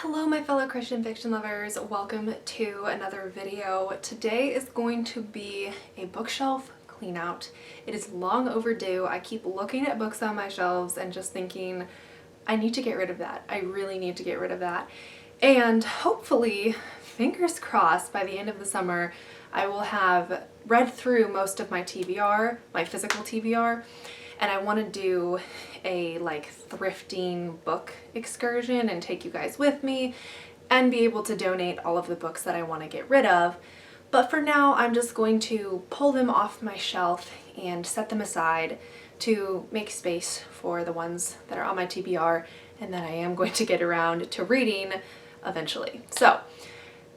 Hello my fellow Christian fiction lovers, welcome to another video. Today is going to be a bookshelf clean out. It is long overdue. I keep looking at books on my shelves and just thinking, I need to get rid of that. I really need to get rid of that. And hopefully, fingers crossed, by the end of the summer, I will have read through most of my TBR, my physical TBR, and I want to do a thrifting book excursion and take you guys with me and be able to donate all of the books that I want to get rid of. But for now, I'm just going to pull them off my shelf and set them aside to make space for the ones that are on my TBR and that I am going to get around to reading eventually. So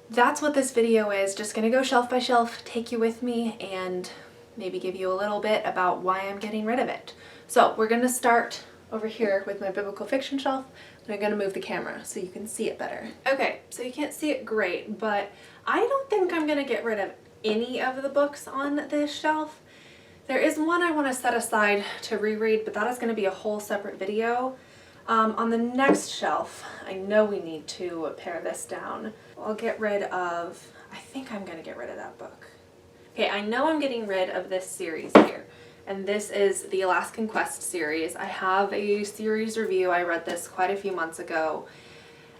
that's what this video is. Just gonna go shelf by shelf, take you with me, and maybe give you a little bit about why I'm getting rid of it. So we're gonna start over here with my biblical fiction shelf, and I'm gonna move the camera so you can see it better. Okay, so you can't see it great, but I don't think I'm gonna get rid of any of the books on this shelf. There is one I want to set aside to reread, but that is going to be a whole separate video. On the next shelf, I know we need to pare this down. I'll get rid of, I think I'm going to get rid of that book. Okay, I know I'm getting rid of this series here, and this is the Alaskan Quest series. I have a series review. I read this quite a few months ago,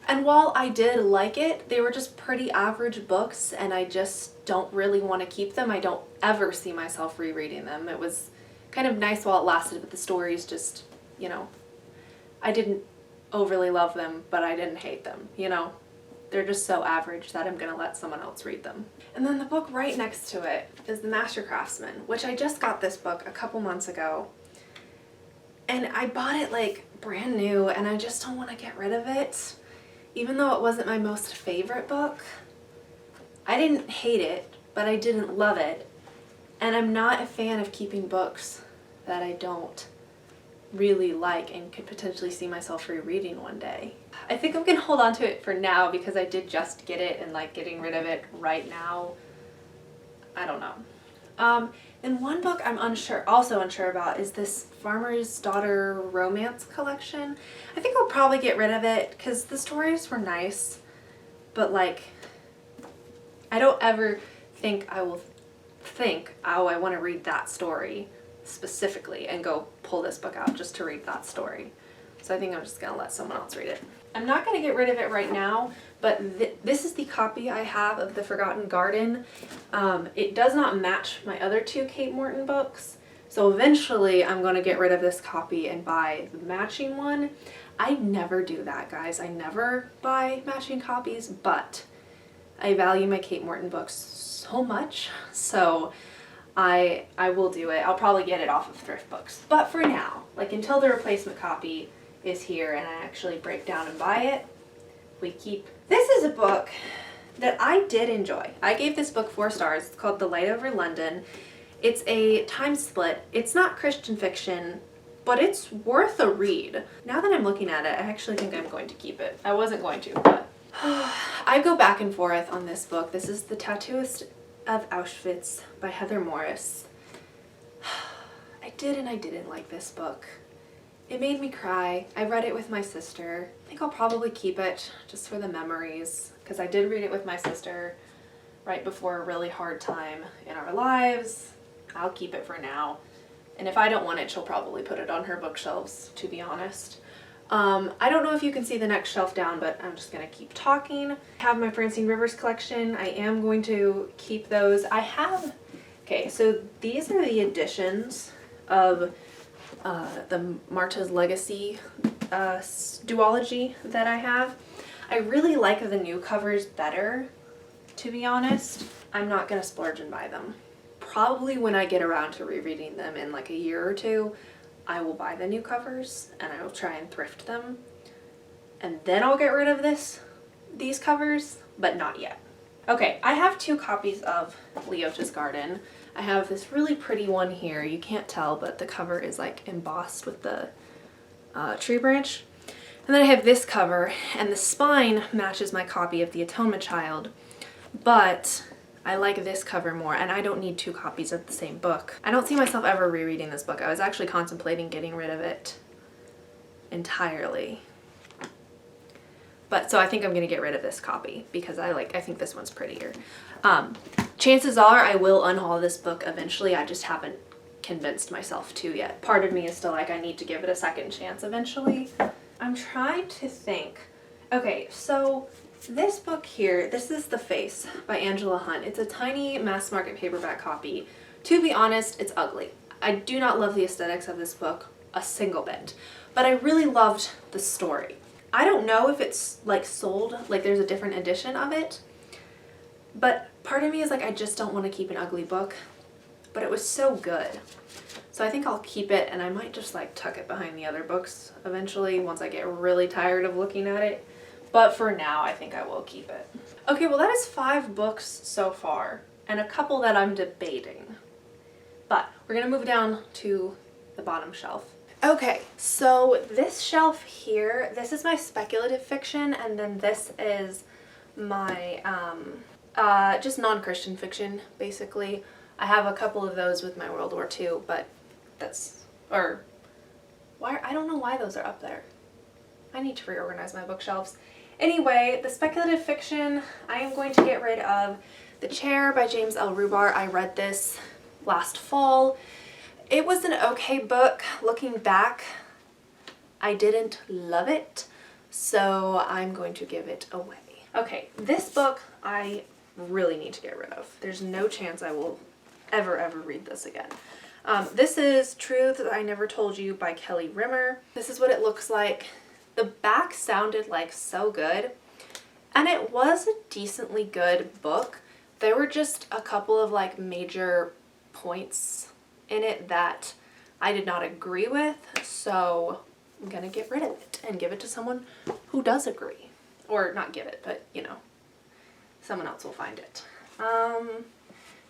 and while I did like it, they were just pretty average books, and I just don't really want to keep them. I don't ever see myself rereading them. It was kind of nice while it lasted, but the stories just, you know, I didn't overly love them, but I didn't hate them, you know? They're just so average that I'm going to let someone else read them. And then the book right next to it is The Master Craftsman, which I just got this book a couple months ago. And I bought it like brand new, and I just don't want to get rid of it. Even though it wasn't my most favorite book, I didn't hate it, but I didn't love it. And I'm not a fan of keeping books that I don't really like and could potentially see myself rereading one day. I think I'm gonna hold on to it for now because I did just get it, and like getting rid of it right now, I don't know. And one book I'm also unsure about is this Farmer's Daughter romance collection. I think I'll probably get rid of it because the stories were nice, but like, I don't ever think I will think, oh, I want to read that story specifically and go pull this book out just to read that story. So I think I'm just going to let someone else read it. I'm not going to get rid of it right now, but this is the copy I have of The Forgotten Garden. It does not match my other two Kate Morton books, so eventually I'm going to get rid of this copy and buy the matching one. I never do that, guys. I never buy matching copies, but I value my Kate Morton books so much, so I will do it. I'll probably get it off of thrift books. But for now, like until the replacement copy is here and I actually break down and buy it, we keep. This is a book that I did enjoy. I gave this book 4 stars. It's called The Light Over London. It's a time split. It's not Christian fiction, but it's worth a read. Now that I'm looking at it, I actually think I'm going to keep it. I wasn't going to, but I go back and forth on this book. This is The Tattooist of Auschwitz by Heather Morris. I did and I didn't like this book. It made me cry. I read it with my sister. I think I'll probably keep it just for the memories, because I did read it with my sister right before a really hard time in our lives. I'll keep it for now. And if I don't want it, she'll probably put it on her bookshelves, to be honest. I don't know if you can see the next shelf down, but I'm just going to keep talking. I have my Francine Rivers collection. I am going to keep those. I have, okay, so these are the editions of the Marta's Legacy duology that I have. I really like the new covers better, to be honest. I'm not going to splurge and buy them. Probably when I get around to rereading them in like a year or two, I will buy the new covers and I will try and thrift them, and then I'll get rid of these covers, but not yet. Okay, I have 2 copies of Leota's Garden. I have this really pretty one here. You can't tell, but the cover is like embossed with the tree branch. And then I have this cover, and the spine matches my copy of The Atonement Child, but I like this cover more, and I don't need 2 copies of the same book. I don't see myself ever rereading this book. I was actually contemplating getting rid of it entirely. But so I think I'm gonna get rid of this copy because I think this one's prettier. Chances are I will unhaul this book eventually. I just haven't convinced myself to yet. Part of me is still like, I need to give it a second chance eventually. I'm trying to think. Okay, so this book here, this is The Face by Angela Hunt. It's a tiny mass market paperback copy. To be honest, it's ugly. I do not love the aesthetics of this book a single bit, but I really loved the story. I don't know if it's like sold, like there's a different edition of it, but part of me is like, I just don't want to keep an ugly book, but it was so good. So I think I'll keep it, and I might just like tuck it behind the other books eventually once I get really tired of looking at it. But for now, I think I will keep it. Okay, well that is 5 books so far, and a couple that I'm debating. But we're gonna move down to the bottom shelf. Okay, so this shelf here, this is my speculative fiction, and then this is my just non-Christian fiction, basically. I have a couple of those with my World War II, but that's, or why, I don't know why those are up there. I need to reorganize my bookshelves. Anyway, the speculative fiction, I am going to get rid of The Chair by James L. Rubar. I read this last fall. It was an okay book. Looking back, I didn't love it, so I'm going to give it away. Okay, this book I really need to get rid of. There's no chance I will ever read this again. This is Truth I Never Told You by Kelly Rimmer. This is what it looks like. The back sounded like so good, and it was a decently good book. There were just a couple of like major points in it that I did not agree with, so I'm gonna get rid of it and give it to someone who does agree. Or not give it, but you know, someone else will find it.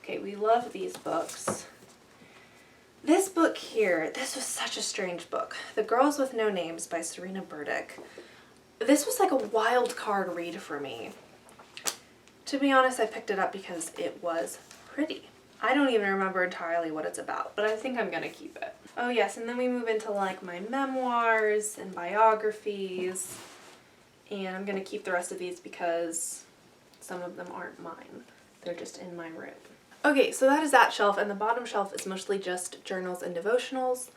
Okay, we love these books. This book here, this was such a strange book. The Girls with No Names by Serena Burdick. This was like a wild card read for me. To be honest, I picked it up because it was pretty. I don't even remember entirely what it's about, but I think I'm gonna keep it. Oh yes, and then we move into like my memoirs and biographies, and I'm gonna keep the rest of these because some of them aren't mine. They're just in my room. Okay, so that is that shelf, and the bottom shelf is mostly just journals and devotionals.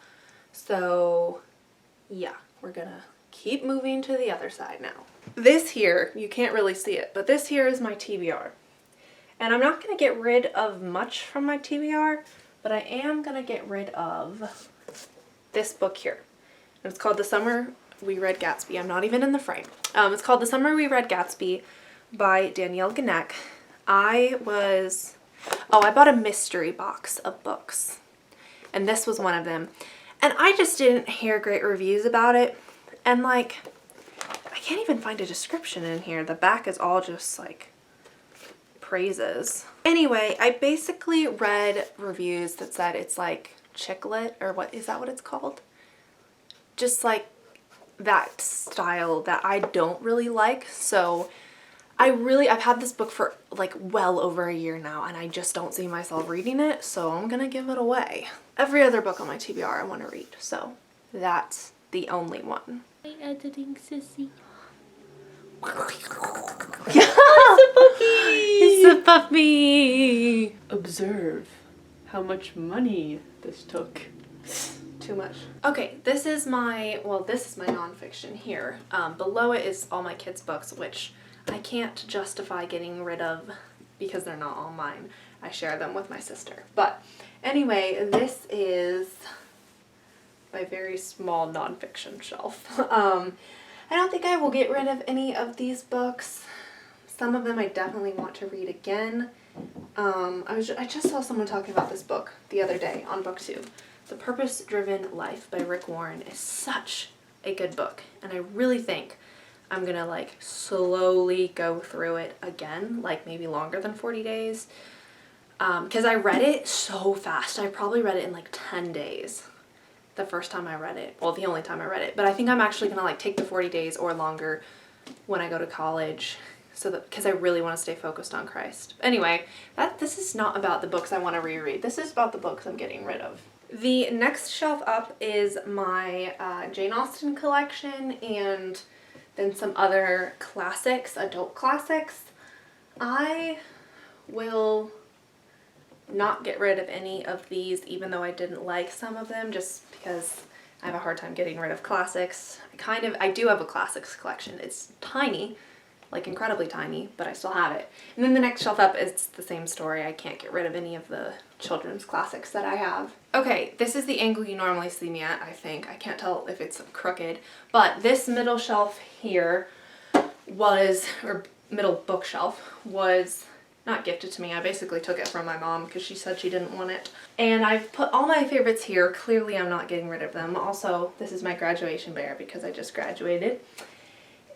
So yeah, we're gonna keep moving to the other side now. This here, you can't really see it, but this here is my TBR. And I'm not going to get rid of much from my TBR, but I am going to get rid of this book here. And it's called The Summer We Read Gatsby. I'm not even in the frame. It's called The Summer We Read Gatsby by Danielle Gannett. I bought a mystery box of books, and this was one of them. And I just didn't hear great reviews about it. And like, I can't even find a description in here. The back is all just like praises. Anyway, I basically read reviews that said it's like chick lit, or what is that what it's called? Just like that style that I don't really like. So I've had this book for like well over a year now, and I just don't see myself reading it, so I'm gonna give it away. Every other book on my TBR I want to read, so that's the only one. My editing sissy. It's a puppy! Observe how much money this took. Too much. Okay, this is my nonfiction here. Below it is all my kids' books, which I can't justify getting rid of because they're not all mine. I share them with my sister. But anyway, this is my very small nonfiction shelf. I don't think I will get rid of any of these books. Some of them I definitely want to read again. I just saw someone talking about this book the other day on BookTube. The Purpose-Driven Life by Rick Warren is such a good book, and I really think I'm gonna like slowly go through it again, like maybe longer than 40 days. Because I read it so fast. I probably read it in like 10 days. The first time I read it. Well, the only time I read it. But I think I'm actually gonna like take the 40 days or longer when I go to college, so that, because I really want to stay focused on Christ. Anyway, this is not about the books I want to reread. This is about the books I'm getting rid of. The next shelf up is my Jane Austen collection, and then some other classics, adult classics. I will not get rid of any of these, even though I didn't like some of them, just because I have a hard time getting rid of classics. I do have a classics collection. It's tiny, like incredibly tiny, but I still have it. And then the next shelf up is the same story. I can't get rid of any of the children's classics that I have. Okay, this is the angle you normally see me at, I think. I can't tell if it's crooked, but this middle shelf here was, or middle bookshelf was not gifted to me. I basically took it from my mom because she said she didn't want it. And I've put all my favorites here. Clearly I'm not getting rid of them. Also, this is my graduation bear because I just graduated.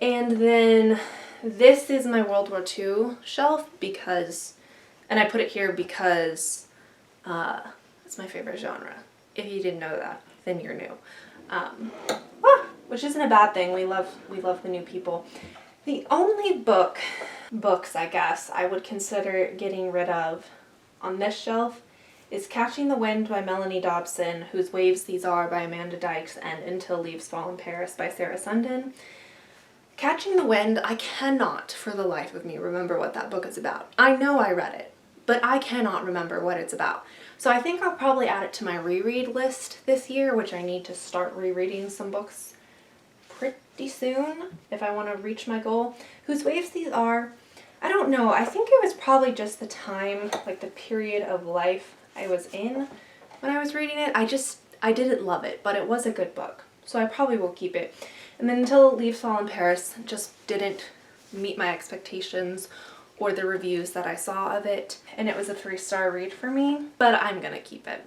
And then this is my World War II shelf because, and I put it here because it's my favorite genre. If you didn't know that, then you're new. Which isn't a bad thing. We love the new people. The only books, I guess, I would consider getting rid of on this shelf is Catching the Wind by Melanie Dobson, Whose Waves These Are by Amanda Dykes, and Until Leaves Fall in Paris by Sarah Sundin. Catching the Wind, I cannot for the life of me remember what that book is about. I know I read it, but I cannot remember what it's about. So I think I'll probably add it to my reread list this year, which I need to start rereading some books pretty soon if I want to reach my goal. Whose Waves These Are, I don't know. I think it was probably just the time, like the period of life I was in when I was reading it. I didn't love it, but it was a good book. So I probably will keep it. And then Until Leaves Fall in Paris just didn't meet my expectations or the reviews that I saw of it. And it was a 3-star read for me, but I'm gonna keep it.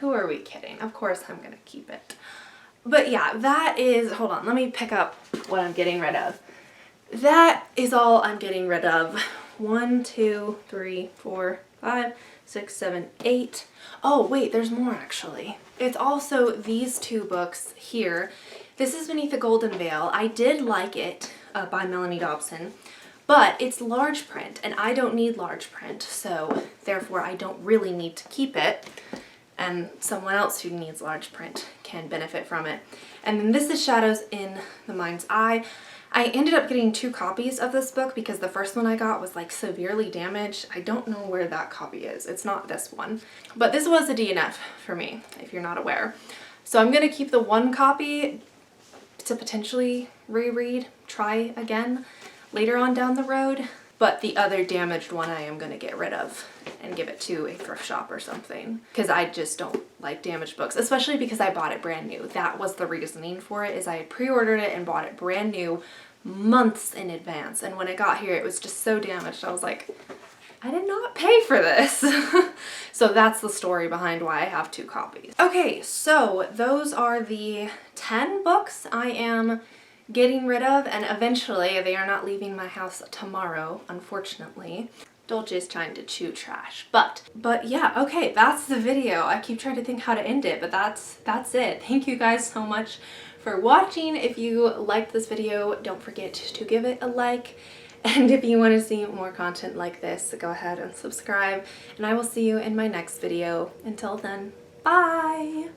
Who are we kidding? Of course I'm gonna keep it. But yeah, that is, hold on, let me pick up what I'm getting rid of. That is all I'm getting rid of. 1, 2, 3, 4, 5, 6, 7, 8. Oh wait, there's more actually. It's also these two books here. This is Beneath the Golden Veil. I did like it by Melanie Dobson, but it's large print and I don't need large print, so therefore I don't really need to keep it. And someone else who needs large print can benefit from it. And then this is Shadows in the Mind's Eye. I ended up getting 2 copies of this book because the first one I got was like severely damaged. I don't know where that copy is. It's not this one. But this was a DNF for me, if you're not aware. So I'm going to keep the 1 copy to potentially reread, try again later on down the road. But the other damaged one I am going to get rid of and give it to a thrift shop or something. Because I just don't like damaged books, especially because I bought it brand new. That was the reasoning for it, is I had pre-ordered it and bought it brand new months in advance. And when it got here, it was just so damaged. I was like, I did not pay for this. So that's the story behind why I have 2 copies. Okay, so those are the 10 books I am getting rid of, and eventually they are not leaving my house tomorrow, unfortunately. Dolce is trying to chew trash, but yeah, okay, that's the video. I keep trying to think how to end it, but that's it. Thank you guys so much for watching. If you liked this video, don't forget to give it a like, and if you want to see more content like this, go ahead and subscribe, and I will see you in my next video. Until then, bye!